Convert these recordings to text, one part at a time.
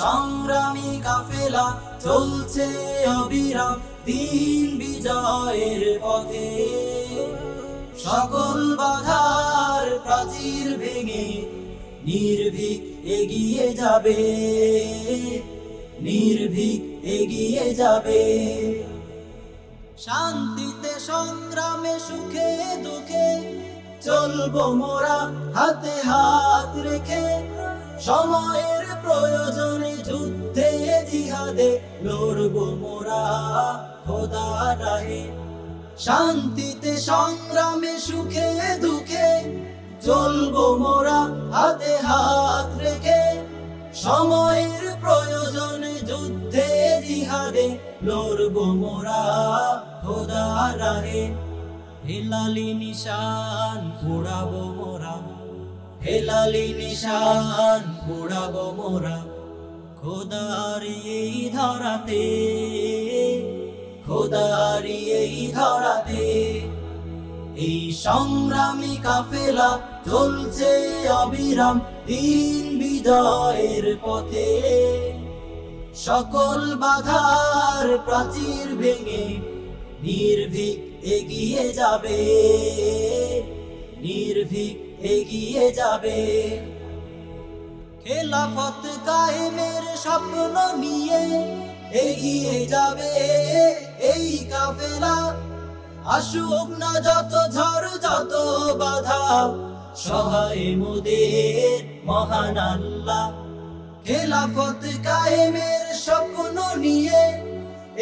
সংগ্রামী কাফেলা চলছে অবিরাম দিন বিজয়ের পথে। সকল বাধার প্রাচীর ভেঙে নির্ভীক এগিয়ে যাবে, নির্ভীক এগিয়ে যাবে। শান্তিতে সংগ্রামে সুখে দুঃখে চলবো মোরা হাতে হাত রেখে। সময়ের প্রয়োজনে যুদ্ধে জিহাদে লড়বো মোরা খোদার রাহে। শান্তিতে সংগ্রামে সুখে দুঃখে চলবো মোরা হাতে হাত রেখে। সময়ের প্রয়োজনে যুদ্ধে জিহাদে লড়বো মোরা খোদার রাহে। হেলালি নিশান উড়াবো মোরা, হেলালি নিশান উড়াবো মোরা খোদার এই ধরাতে, খোদার এই ধরাতে। এই সংগ্রামী কাফেলা চলছে অবিরাম দিন বিজয়ের পথে। সকল বাধার প্রাচীর ভেঙে নির্ভীক এগিয়ে যাবে, নির্ভীক এগিয়ে যাবে। খেলাফত কায়েমের স্বপ্ন নিয়ে এগিয়ে যাবে এই কাফেলা। আসুক না যত ঝড় যত বাধা, সহায় মোদের মহান আল্লাহ। খেলাফত কায়েমের স্বপ্ন নিয়ে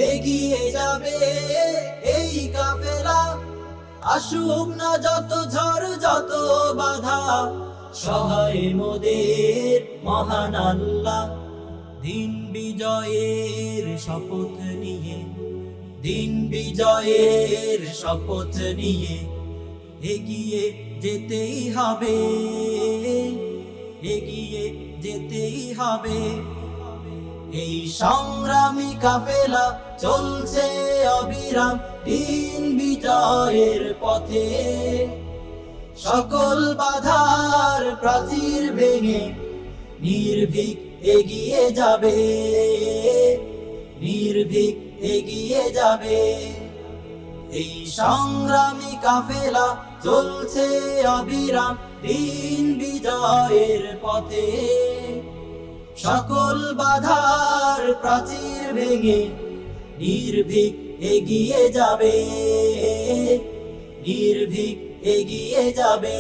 এগিয়ে যাবে এই কাফেলা। আসুক না যত ঝড় যত বাধা, সহায় মোদের মহান আল্লাহ। দিন বিজয়ের শপথ নিয়ে, দিন বিজয়ের শপথ নিয়ে এগিয়ে যেতেই হবে, এগিয়ে যেতেই হবে। এই সংগ্রামী কাফেলা চলছে অবিরাম দিন বিজয়ের পথে। সকল বাধার প্রাচীর ভেঙে নির্ভীক এগিয়ে যাবে, নির্ভীক এগিয়ে যাবে। এই সংগ্রামী কাফেলা চলছে অবিরাম দিন বিজয়ের পথে। সকল বাধার প্রাচীর ভেঙে নির্ভীক এগিয়ে যাবে, নির্ভীক এগিয়ে যাবে,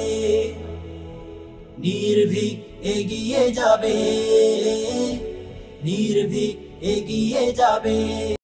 নির্ভীক এগিয়ে যাবে, নির্ভীক এগিয়ে যাবে।